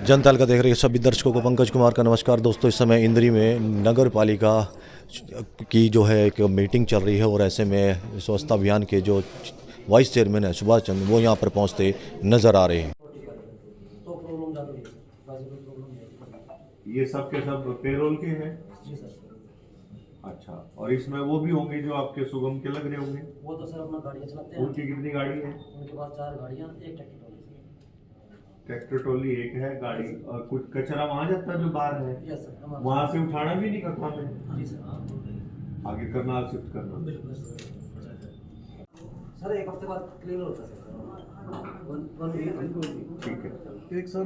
जनता का देख रहे सभी दर्शकों को पंकज कुमार का नमस्कार। दोस्तों, इस समय इंद्री में नगर पालिका की जो है एक मीटिंग चल रही है और ऐसे में स्वच्छता अभियान के जो वाइस चेयरमैन है सुभाष चंद्र, वो यहाँ पर पहुँचते नजर आ रहे हैं। ये सब के सब पेरोल के हैं? जी सर। अच्छा, और इसमें वो भी होंगे जो आपके सुगम के लग रहे होंगे? वो तो सर अपना गाड़ियाँ चलाते हैं। उनकी कितनी गाड़ी है? उनके पास 4 गाड़ियाँ, एक ट्रैक्टर ट्रॉली। ट्रैक्टर ट्रॉली एक है गाड़ी, और कुछ कचरा वहाँ जाता है जो बाहर है? Yes sir. वहाँ से उठाना भी नहीं करता में? जी सर। आगे करनाल शिफ्ट करना? बिल्कुल सर, 1 हफ्ते बाद क्लीनर होता है सर। ठीक है। एक सर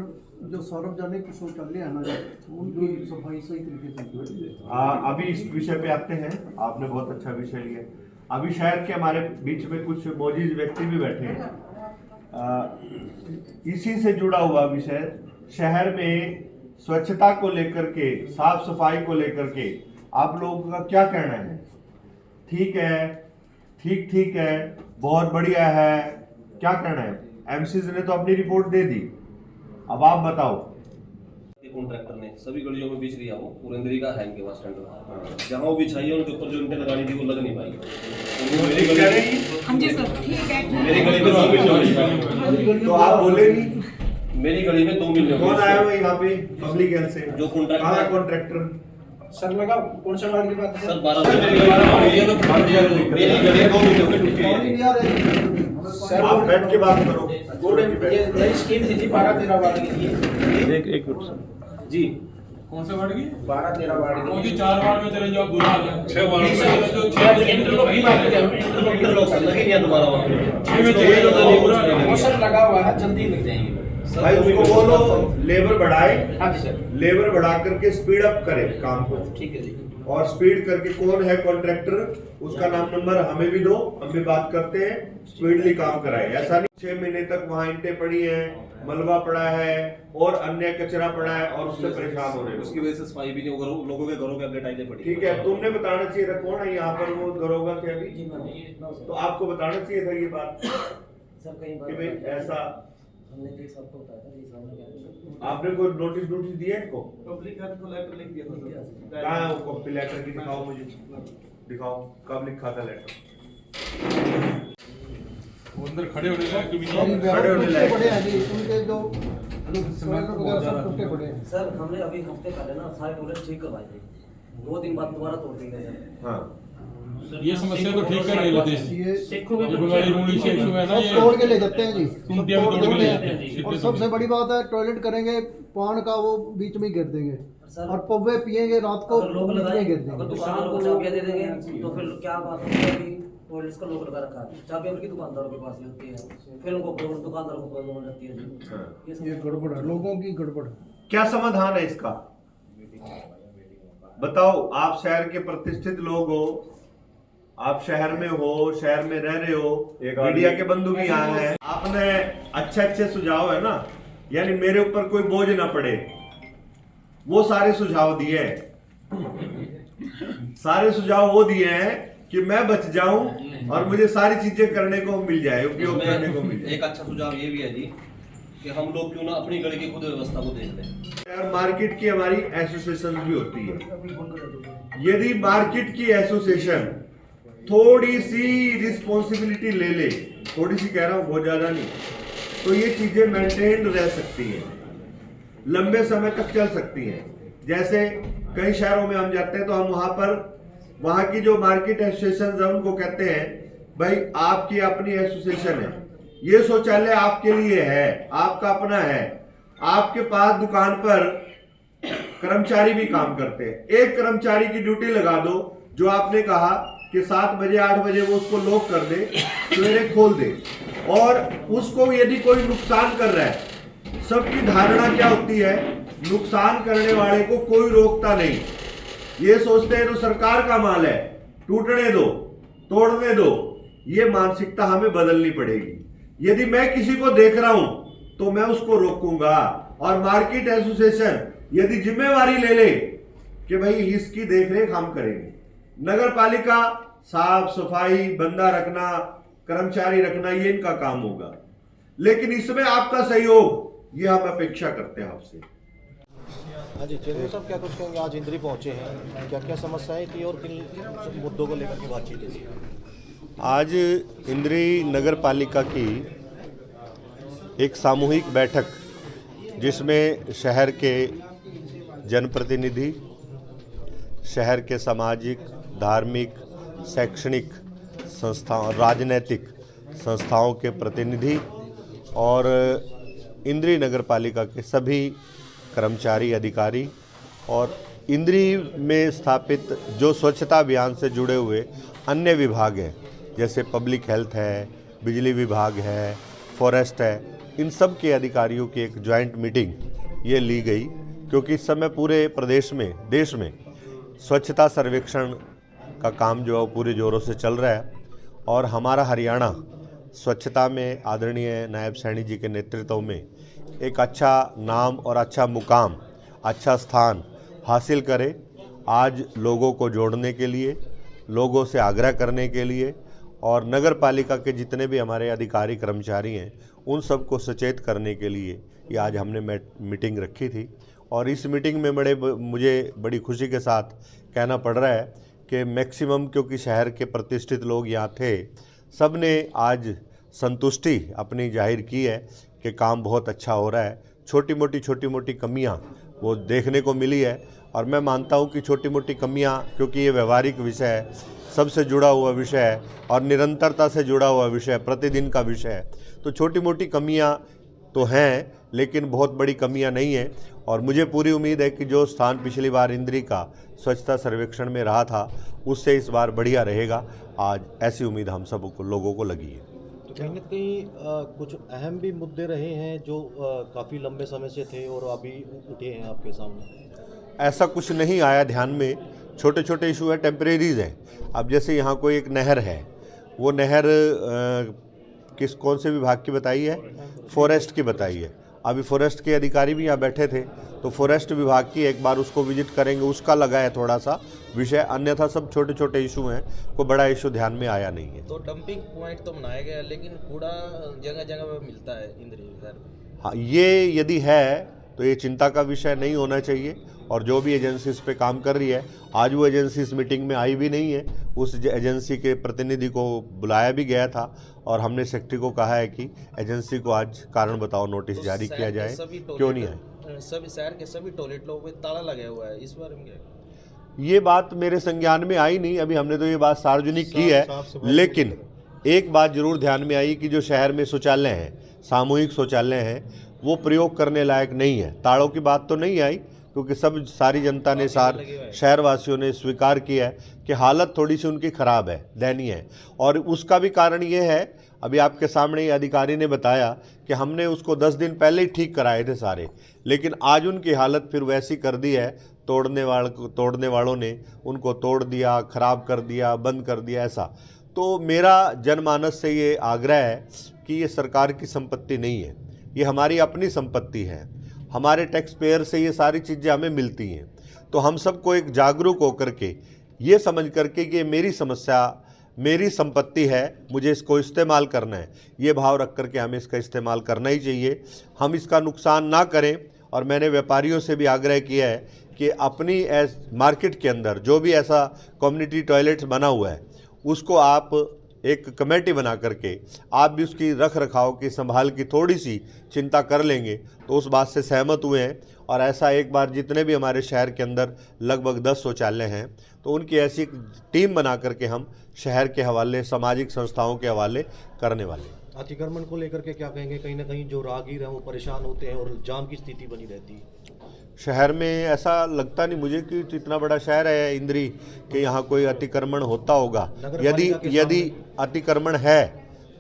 जो सार्वजनिक शौचालय है ना, उनकी सफाई सही तरीके से। अभी इस विषय पे आते हैं। आपने बहुत अच्छा विषय लिया। अभी शहर के हमारे बीच में कुछ मौजूद व्यक्ति भी बैठे हैं। इसी से जुड़ा हुआ विषय, शहर में स्वच्छता को लेकर के, साफ सफाई को लेकर के आप लोगों का क्या कहना है? ठीक है, ठीक है, बहुत बढ़िया है, क्या कहना है? एमसीज ने तो अपनी रिपोर्ट दे दी, अब आप बताओ। कॉन्ट्रैक्टर ने सभी गलियों में बिछ दिया, वो पुरेंद्री का है इनके पास टेंडर, जहाँ वो बिछाई है उनके ऊपर जो इनने लगानी थी वो लग नहीं पाई। मेरी गली, हाँ जी सर, ठीक है। मेरी गली में 2 मिलियन, तो आप बोले नहीं? मेरी गली में 2 मिलियन। कौन आया हुआ यहाँ पे पब्लिक हेल्थ से? जो कॉन्ट्रैक्टर, कॉन्ट्रैक्टर सर लगा कौन सा गाड़ी की बात है सर 12 मिलियन, मेरी गली 2 मिलियन। आप बैठ के बात करो। ये नई स्कीम थी 12-13 वार्ड की थी। एक मिनट जी, कौन से वार्ड की? 12-13 वार्ड की। मोदी 4 वार्ड में चले जाओ, बुरा हाल है। 6 वार्ड में जो 6 इंटरलॉक की बात करें, इंटरलॉक लगे नहीं दोबारा वहाँ वो सर लगा हुआ है, जल्दी लग जाएंगे भाई उसको बोलो लेबर बढ़ाए। हाँ जी सर, लेबर बढ़ा करके स्पीड अप करे काम को। ठीक है जी। और स्पीड करके कौन है कॉन्ट्रैक्टर, उसका नाम नंबर हमें भी दो, हम भी बात करते हैं, स्पीडली काम कराए। ऐसा नहीं 6 महीने तक वहाँ ईंटें पड़ी हैं, मलबा पड़ा है और अन्य कचरा पड़ा है और उससे परेशान हो रहे हैं। उसकी वजह से सफाई भी नहीं हो, लोगों के घरों के आगे टाइलें पड़ी। ठीक है, तुमने बताना चाहिए था कौन है यहाँ पर वो दरोगा के अभी? जी मैम, तो आपको बताना चाहिए था ये बात सर कई बार कि भाई ऐसा। हमने एक सबको बताया था, ये सामने क्या आपने कोई नोटिस दिया इनको? पब्लिक हेल्थ को लेटर लिख दिया था सर। कहाँ है वो कॉपी लेटर की? दिखाओ मुझे, दिखाओ कब लिखा था लेटर। वो अंदर खड़े होने लायक भी खड़े नहीं। होने लायक पड़े हैं जी, उनके जो सिलेंडर वगैरह सब टूटे पड़े हैं। सर। हमने अभी हफ्ते पहले ना सारे टॉयलेट ठीक करवाए थे, 2 दिन बाद दोबारा तोड़ दिए गए सर। हाँ, ये समस्या तो ठीक कर नहीं लेते। ये ये बंगाली रूली से है ना, सब तोड़ के ले जाते हैं जी, सब टूटिया भी तोड़ तोड़ के ले देते जाते हैं। हैं। और सबसे बड़ी बात है, टॉयलेट करेंगे पान का वो बीच में ही गिर देंगे, और पौवे पिएंगे रात को अगर लोग बीच में लगाए, ही गिर अगर देंगे। दुकानदारों को चाबियां दे देंगे तो फिर क्या बात है कि टॉयलेट्स का लोग लगा रखा है, चाबियां उनकी दुकानदारों के पास ही होती है, फिर उनको दुकानदारों को प्रॉब्लम हो जाती है जी। ये गड़बड़ है, लोगों की गड़बड़ है। क्या समाधान है इसका बताओ। आप शहर के प्रतिष्ठित लोग हो, आप शहर में हो, शहर में रह रहे हो, मीडिया के बंधु भी यहाँ हैं। आपने अच्छे सुझाव है ना, यानी मेरे ऊपर कोई बोझ ना पड़े, वो सारे सुझाव दिए हैं। सारे सुझाव वो दिए हैं कि मैं बच जाऊं और मुझे सारी चीजें करने को मिल जाए, उपयोग करने को मिल जाए। एक अच्छा सुझाव ये भी है जी कि हम लोग क्यों ना अपनी गली की खुद व्यवस्था को देख लें। यार मार्केट की हमारी एसोसिएशन भी होती है। यदि मार्केट की एसोसिएशन थोड़ी सी रिस्पॉन्सिबिलिटी ले ले, थोड़ी सी कह रहा हूं, बहुत ज्यादा नहीं, तो ये चीजें मेंटेन रह सकती हैं, लंबे समय तक चल सकती हैं। जैसे कई शहरों में हम जाते हैं तो हम वहां पर, वहां की जो मार्केट एसोसिएशन है उनको कहते हैं भाई आपकी अपनी एसोसिएशन है, ये शौचालय आपके लिए है, आपका अपना है, आपके पास दुकान पर कर्मचारी भी काम करते हैं, एक कर्मचारी की ड्यूटी लगा दो, जो आपने कहा कि 7 बजे 8 बजे वो उसको लॉक कर दे, सवेरे खोल दे। और उसको यदि कोई नुकसान कर रहा है, सबकी धारणा क्या होती है, नुकसान करने वाले को कोई रोकता नहीं, ये सोचते हैं तो सरकार का माल है, टूटने दो, तोड़ने दो। ये मानसिकता हमें बदलनी पड़ेगी। यदि मैं किसी को देख रहा हूं तो मैं उसको रोकूंगा, और मार्केट एसोसिएशन यदि जिम्मेवारी ले ले कि भाई इसकी देखरेख हम करेंगे, नगर पालिका साफ सफाई, बंदा रखना, कर्मचारी रखना, ये इनका काम होगा, लेकिन इसमें आपका सहयोग ये हम अपेक्षा करते हैं आपसे। हाँ जी, चेयरमैन साहब क्या कुछ कहेंगे? आज इंद्री पहुंचे हैं, क्या क्या समस्याएं थी और किन मुद्दों को लेकर के बातचीत हुई? आज इंद्री नगर पालिका की एक सामूहिक बैठक, जिसमें शहर के जनप्रतिनिधि, शहर के सामाजिक, धार्मिक, शैक्षणिक संस्थाओं, राजनैतिक संस्थाओं के प्रतिनिधि और इंद्री नगर पालिका के सभी कर्मचारी, अधिकारी और इंद्री में स्थापित जो स्वच्छता अभियान से जुड़े हुए अन्य विभाग हैं, जैसे पब्लिक हेल्थ है, बिजली विभाग है, फॉरेस्ट है, इन सब के अधिकारियों की एक जॉइंट मीटिंग ये ली गई, क्योंकि इस समय पूरे प्रदेश में, देश में स्वच्छता सर्वेक्षण का काम जो है पूरे ज़ोरों से चल रहा है और हमारा हरियाणा स्वच्छता में आदरणीय नायब सैनी जी के नेतृत्व में एक अच्छा नाम और अच्छा मुकाम, अच्छा स्थान हासिल करे। आज लोगों को जोड़ने के लिए, लोगों से आग्रह करने के लिए और नगर पालिका के जितने भी हमारे अधिकारी कर्मचारी हैं उन सबको सचेत करने के लिए ये आज हमने मीटिंग रखी थी। और इस मीटिंग में मुझे बड़ी खुशी के साथ कहना पड़ रहा है कि मैक्सिमम, क्योंकि शहर के प्रतिष्ठित लोग यहाँ थे, सब ने आज संतुष्टि अपनी जाहिर की है कि काम बहुत अच्छा हो रहा है। छोटी मोटी कमियाँ वो देखने को मिली है और मैं मानता हूँ कि छोटी मोटी कमियाँ, क्योंकि ये व्यवहारिक विषय है, सबसे जुड़ा हुआ विषय है और निरंतरता से जुड़ा हुआ विषय है, प्रतिदिन का विषय है, तो छोटी मोटी कमियाँ तो हैं लेकिन बहुत बड़ी कमियां नहीं है। और मुझे पूरी उम्मीद है कि जो स्थान पिछली बार इंद्री का स्वच्छता सर्वेक्षण में रहा था उससे इस बार बढ़िया रहेगा। आज ऐसी उम्मीद हम सब लोगों को लगी है। तो कहीं ना कहीं कुछ अहम भी मुद्दे रहे हैं जो काफ़ी लंबे समय से थे और अभी उठे हैं आपके सामने? ऐसा कुछ नहीं आया ध्यान में, छोटे छोटे इशू है, टेम्परेरीज हैं। अब जैसे यहाँ कोई एक नहर है, वो नहर कौन से विभाग की बताई है? फॉरेस्ट की बताई है। अभी फॉरेस्ट के अधिकारी भी यहाँ बैठे थे, तो फॉरेस्ट विभाग की एक बार उसको विजिट करेंगे, उसका लगा है थोड़ा सा विषय, अन्यथा सब छोटे छोटे इशू हैं, कोई बड़ा इशू ध्यान में आया नहीं है। तो डंपिंग पॉइंट तो बनाया गया, लेकिन कूड़ा जगह जगह पर मिलता है इंद्री शहर में। हाँ, ये यदि है तो ये चिंता का विषय नहीं होना चाहिए। और जो भी एजेंसी इस पे काम कर रही है, आज वो एजेंसी इस मीटिंग में आई भी नहीं है, उस एजेंसी के प्रतिनिधि को बुलाया भी गया था और हमने सेक्रेटरी को कहा है कि एजेंसी को आज कारण बताओ नोटिस जारी किया जाए, क्यों नहीं आए। सभी शहर के सभी टॉयलेट लोगों पे ताला लगा हुआ है, इस बारे में क्या? ये बात मेरे संज्ञान में आई नहीं, अभी हमने तो ये बात सार्वजनिक की है, लेकिन एक बात जरूर ध्यान में आई कि जो शहर में शौचालय हैं, सामूहिक शौचालय हैं, वो प्रयोग करने लायक नहीं है। तालों की बात तो नहीं आई, क्योंकि सारी जनता ने, शहरवासियों ने स्वीकार किया है कि हालत थोड़ी सी उनकी ख़राब है, दयनीय है। और उसका भी कारण ये है, अभी आपके सामने ही अधिकारी ने बताया कि हमने उसको 10 दिन पहले ही ठीक कराए थे सारे, लेकिन आज उनकी हालत फिर वैसी कर दी है, तोड़ने वालों ने उनको तोड़ दिया, ख़राब कर दिया, बंद कर दिया, ऐसा। तो मेरा जनमानस से ये आग्रह है कि ये सरकार की संपत्ति नहीं है, ये हमारी अपनी संपत्ति है, हमारे टैक्स पेयर से ये सारी चीज़ें हमें मिलती हैं। तो हम सबको एक जागरूक होकर के ये समझ करके कि मेरी समस्या, मेरी संपत्ति है, मुझे इसको इस्तेमाल करना है, ये भाव रख करके हमें इसका इस्तेमाल करना ही चाहिए, हम इसका नुकसान ना करें। और मैंने व्यापारियों से भी आग्रह किया है कि अपनी मार्केट के अंदर जो भी ऐसा कम्युनिटी टॉयलेट्स बना हुआ है उसको आप एक कमेटी बना करके आप भी उसकी रख रखाव की, संभाल की थोड़ी सी चिंता कर लेंगे, तो उस बात से सहमत हुए हैं। और ऐसा एक बार जितने भी हमारे शहर के अंदर लगभग 10 शौचालय हैं, तो उनकी ऐसी एक टीम बना करके हम शहर के हवाले, सामाजिक संस्थाओं के हवाले करने वाले हैं। अतिक्रमण को लेकर के क्या कहेंगे? कहीं ना कहीं जो राहगीर हैं वो परेशान होते हैं और जाम की स्थिति बनी रहती है। शहर में ऐसा लगता नहीं मुझे कि इतना बड़ा शहर है इंद्री कि यहाँ कोई अतिक्रमण होता होगा। यदि अतिक्रमण है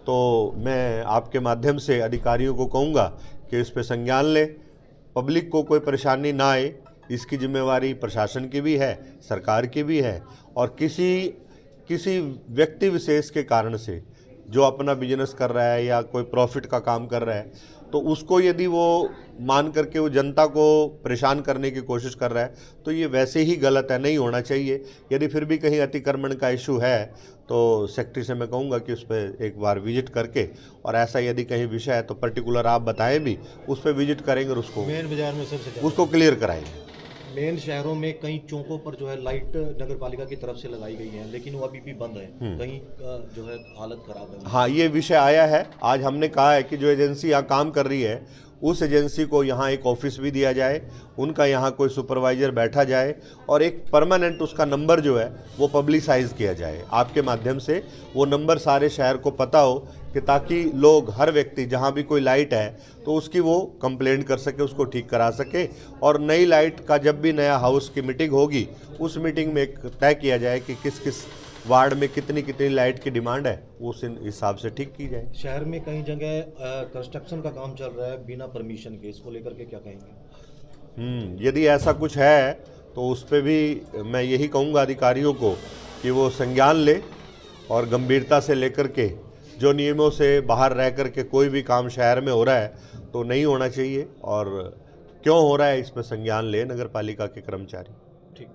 तो मैं आपके माध्यम से अधिकारियों को कहूँगा कि इस पे संज्ञान ले, पब्लिक को कोई परेशानी ना आए, इसकी जिम्मेवारी प्रशासन की भी है, सरकार की भी है। और किसी व्यक्ति विशेष के कारण से जो अपना बिजनेस कर रहा है या कोई प्रॉफिट का काम कर रहा है, तो उसको यदि वो मान करके वो जनता को परेशान करने की कोशिश कर रहा है तो ये वैसे ही गलत है, नहीं होना चाहिए। यदि फिर भी कहीं अतिक्रमण का इशू है तो सेक्रेटरी से मैं कहूँगा कि उस पर एक बार विजिट करके, और ऐसा यदि कहीं विषय है तो पर्टिकुलर आप बताएं भी, उस पर विजिट करेंगे और उसको मेन बाजार में सबसे ज़्यादा उसको क्लियर कराएंगे। मेन शहरों में कई चौकों पर जो है लाइट नगर पालिका की तरफ से लगाई गई है, लेकिन वो अभी भी बंद है, कहीं जो है हालत खराब है। हाँ, ये विषय आया है। आज हमने कहा है कि जो एजेंसी यहाँ काम कर रही है उस एजेंसी को यहाँ एक ऑफिस भी दिया जाए, उनका यहाँ कोई सुपरवाइजर बैठा जाए और एक परमानेंट उसका नंबर जो है वो पब्लिसाइज किया जाए आपके माध्यम से। वो नंबर सारे शहर को पता हो कि ताकि लोग, हर व्यक्ति जहाँ भी कोई लाइट है तो उसकी वो कंप्लेंट कर सके, उसको ठीक करा सके। और नई लाइट का जब भी नया हाउस की मीटिंग होगी उस मीटिंग में एक तय किया जाए कि किस किस वार्ड में कितनी कितनी लाइट की डिमांड है, वो उस हिसाब से ठीक की जाए। शहर में कई जगह कंस्ट्रक्शन का काम चल रहा है बिना परमिशन के, इसको लेकर के क्या कहेंगे? यदि ऐसा कुछ है तो उस पर भी मैं यही कहूँगा अधिकारियों को कि वो संज्ञान ले और गंभीरता से लेकर के, जो नियमों से बाहर रह कर के कोई भी काम शहर में हो रहा है तो नहीं होना चाहिए, और क्यों हो रहा है इस पर संज्ञान ले नगर पालिका के कर्मचारी। ठीक।